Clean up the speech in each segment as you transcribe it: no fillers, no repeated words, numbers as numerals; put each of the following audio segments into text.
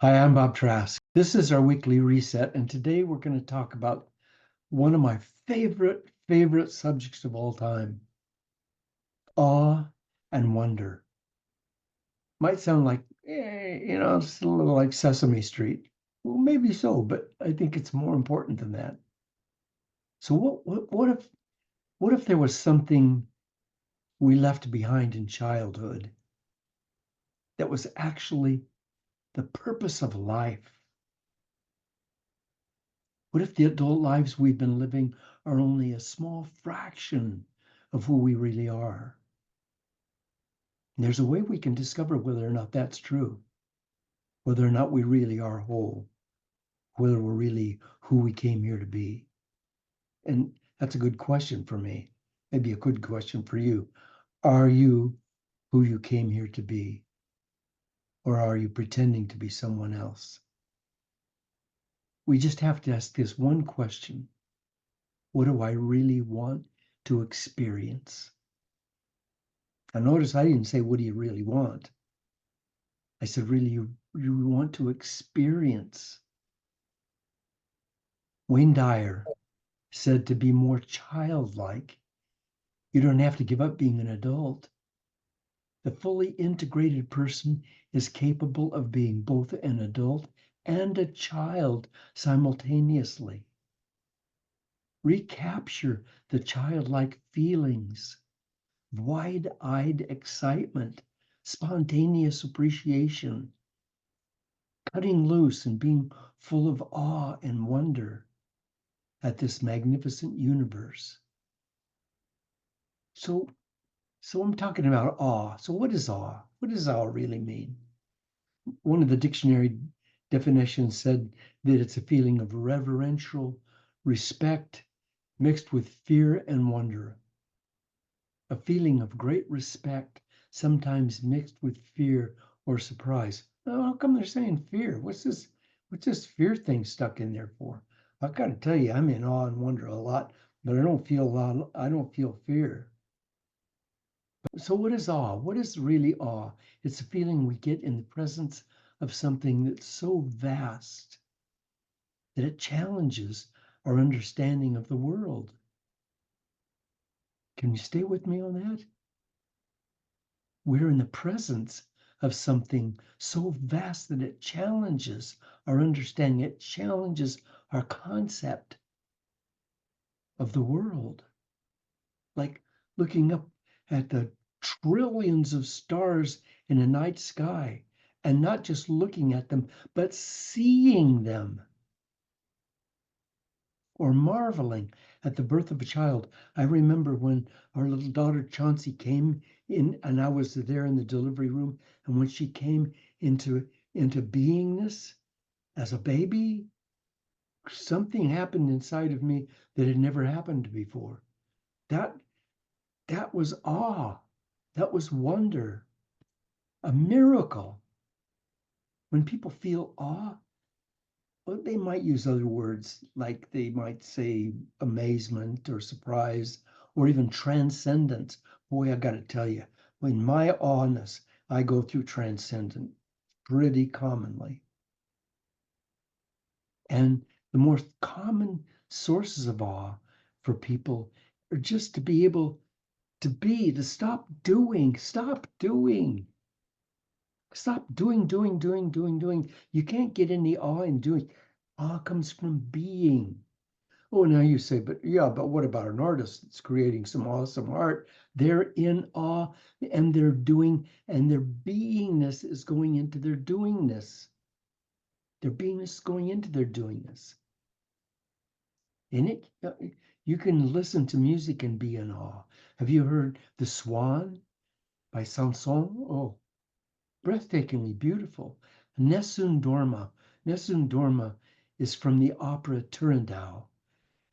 Hi, I'm Bob Trask. This is our weekly reset, and today we're going to talk about one of my favorite subjects of all time, awe and wonder. Might sound like, it's a little like Sesame Street. Well, maybe so, but I think it's more important than that. So what if there was something we left behind in childhood that was actually the purpose of life? What if the adult lives we've been living are only a small fraction of who we really are? And there's a way we can discover whether or not that's true, whether or not we really are whole, whether we're really who we came here to be. And that's a good question for me. Maybe a good question for you. Are you who you came here to be? Or are you pretending to be someone else? We just have to ask this one question. What do I really want to experience? Now, notice I didn't say, what do you really want? I said, really, you want to experience. Wayne Dyer said to be more childlike, you don't have to give up being an adult. The fully integrated person is capable of being both an adult and a child simultaneously. Recapture the childlike feelings, wide-eyed excitement, spontaneous appreciation, cutting loose and being full of awe and wonder at this magnificent universe. So, so I'm talking about awe. So what is awe? What does awe really mean? One of the dictionary definitions said that it's a feeling of reverential respect mixed with fear and wonder. A feeling of great respect, sometimes mixed with fear or surprise. Oh, how come they're saying fear? What's this fear thing stuck in there for? I've got to tell you, I'm in awe and wonder a lot, but I don't feel fear. So what is awe? What is really awe? It's a feeling we get in the presence of something that's so vast that it challenges our understanding of the world. Can you stay with me on that? We're in the presence of something so vast that it challenges our understanding. It challenges our concept of the world. Like looking up at the trillions of stars in a night sky and not just looking at them, but seeing them, or marveling at the birth of a child. I remember when our little daughter Chauncey came in, and I was there in the delivery room, and when she came into beingness as a baby, something happened inside of me that had never happened before. That that was awe. That was wonder, a miracle. When people feel awe, well, they might use other words, like they might say amazement or surprise or even transcendence. Boy, I got to tell you, in my awness, I go through transcendent pretty commonly. And the more common sources of awe for people are just to be able to stop doing, doing. You can't get any awe in doing. Awe comes from being. Oh, now you say, but yeah, but what about an artist that's creating some awesome art? They're in awe and they're doing, and their beingness is going into their doingness. Their beingness is going into their doingness. And you can listen to music and be in awe. Have you heard The Swan by Sanson? Oh, breathtakingly beautiful. Nessun Dorma. Nessun Dorma is from the opera Turandot,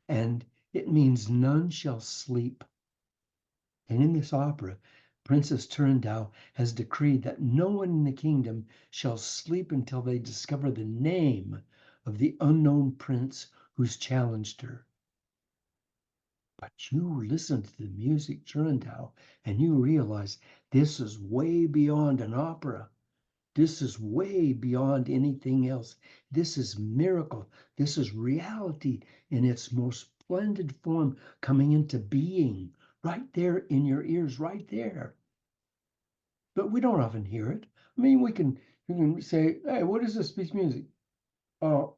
and it means none shall sleep. And in this opera, Princess Turandot has decreed that no one in the kingdom shall sleep until they discover the name of the unknown prince who's challenged her. But you listen to the music Turandot and you realize this is way beyond an opera. This is way beyond anything else. This is miracle. This is reality in its most splendid form coming into being right there in your ears, right there. But we don't often hear it. I mean, we can say, hey, what is this piece of music? Oh,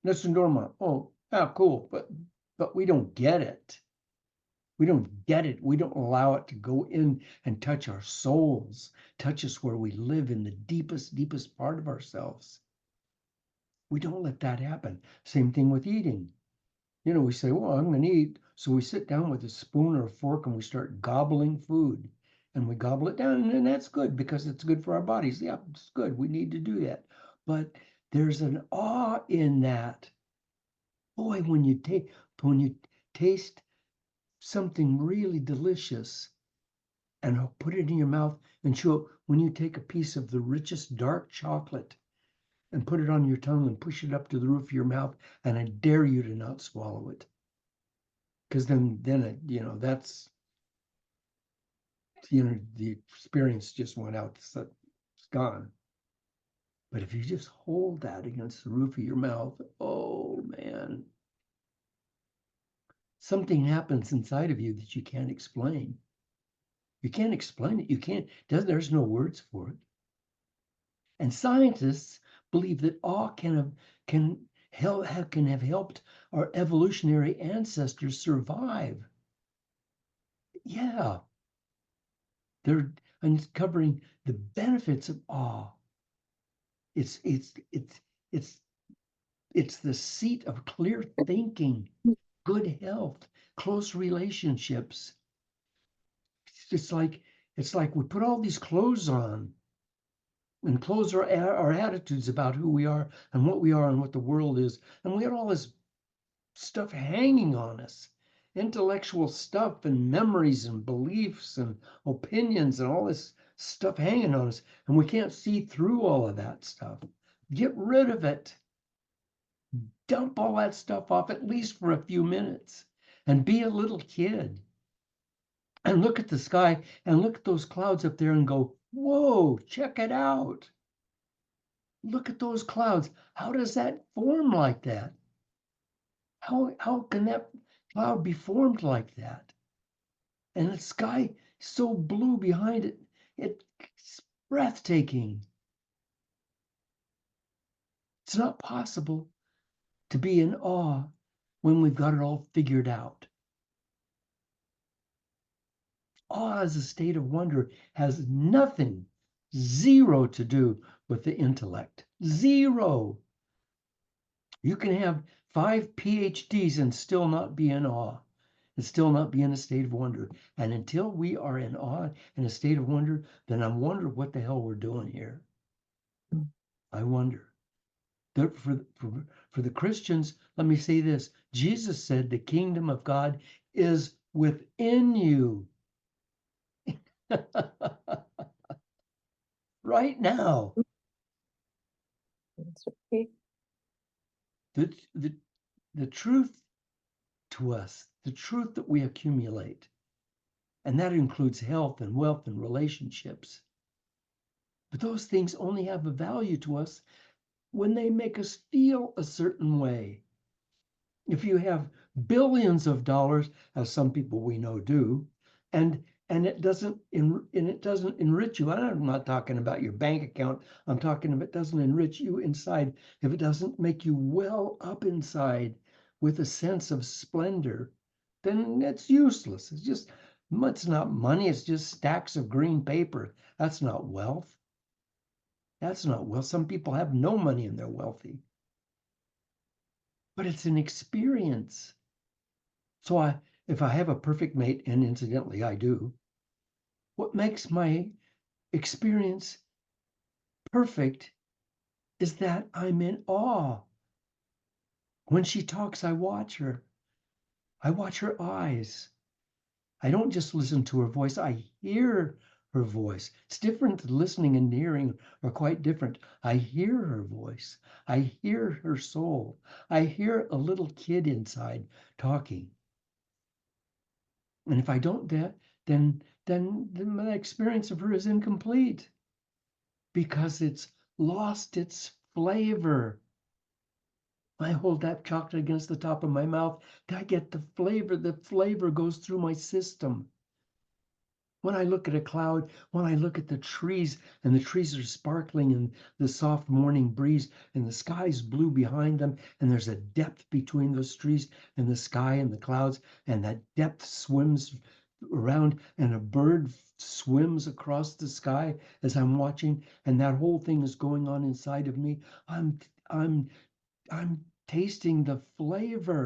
Nelson Dorma. Oh, ah, cool. But we don't get it. We don't get it. We don't allow it to go in and touch our souls, touch us where we live in the deepest, deepest part of ourselves. We don't let that happen. Same thing with eating. You know, we say, well, I'm going to eat. So we sit down with a spoon or a fork and we start gobbling food. And we gobble it down. And that's good because it's good for our bodies. Yeah, it's good. We need to do that. But there's an awe in that. Boy, when you taste something really delicious and I'll put it in your mouth and chew it, when you take a piece of the richest dark chocolate and put it on your tongue and push it up to the roof of your mouth, and I dare you to not swallow it. Because then it, that's, the experience just went out, it's gone. But if you just hold that against the roof of your mouth, oh man, something happens inside of you that you can't explain. You can't explain it. You can't, there's no words for it. And scientists believe that awe can have helped our evolutionary ancestors survive. Yeah, they're uncovering the benefits of awe. It's the seat of clear thinking, good health, close relationships. It's like we put all these clothes on, and clothes are our attitudes about who we are and what the world is, and we got all this stuff hanging on us, intellectual stuff and memories and beliefs and opinions and all this stuff hanging on us, and we can't see through all of that stuff. Get rid of it. Dump all that stuff off at least for a few minutes and be a little kid and look at the sky and look at those clouds up there and go, whoa, check it out. Look at those clouds. How does that form like that? How can that cloud be formed like that? And the sky so blue behind it, it's breathtaking. It's not possible to be in awe when we've got it all figured out. Awe as a state of wonder has nothing, zero to do with the intellect. Zero. You can have 5 PhDs and still not be in awe, and still not be in a state of wonder. And until we are in awe, in a state of wonder, then I wonder what the hell we're doing here. I wonder. For the Christians, let me say this. Jesus said the kingdom of God is within you. Right now. That's right. The truth to us, the truth that we accumulate, and that includes health and wealth and relationships. But those things only have a value to us when they make us feel a certain way. If you have billions of dollars, as some people we know do, and it doesn't enrich you. I'm not talking about your bank account. I'm talking about it doesn't enrich you inside. If it doesn't make you well up inside with a sense of splendor, then it's useless. It's not money. It's just stacks of green paper. That's not wealth. That's not wealth. Some people have no money and they're wealthy. But it's an experience. So if I have a perfect mate, and incidentally I do, what makes my experience perfect is that I'm in awe. When she talks, I watch her. I watch her eyes. I don't just listen to her voice, I hear her voice. It's different. Listening and hearing are quite different. I hear her voice. I hear her soul. I hear a little kid inside talking. And if I don't that, then my experience of her is incomplete. because it's lost its flavor. I hold that chocolate against the top of my mouth. I get the flavor. The flavor goes through my system. When I look at a cloud, when I look at the trees, and the trees are sparkling in the soft morning breeze, and the sky's blue behind them, and there's a depth between those trees and the sky and the clouds, and that depth swims around, and a bird swims across the sky as I'm watching, and that whole thing is going on inside of me. I'm I'm tasting the flavor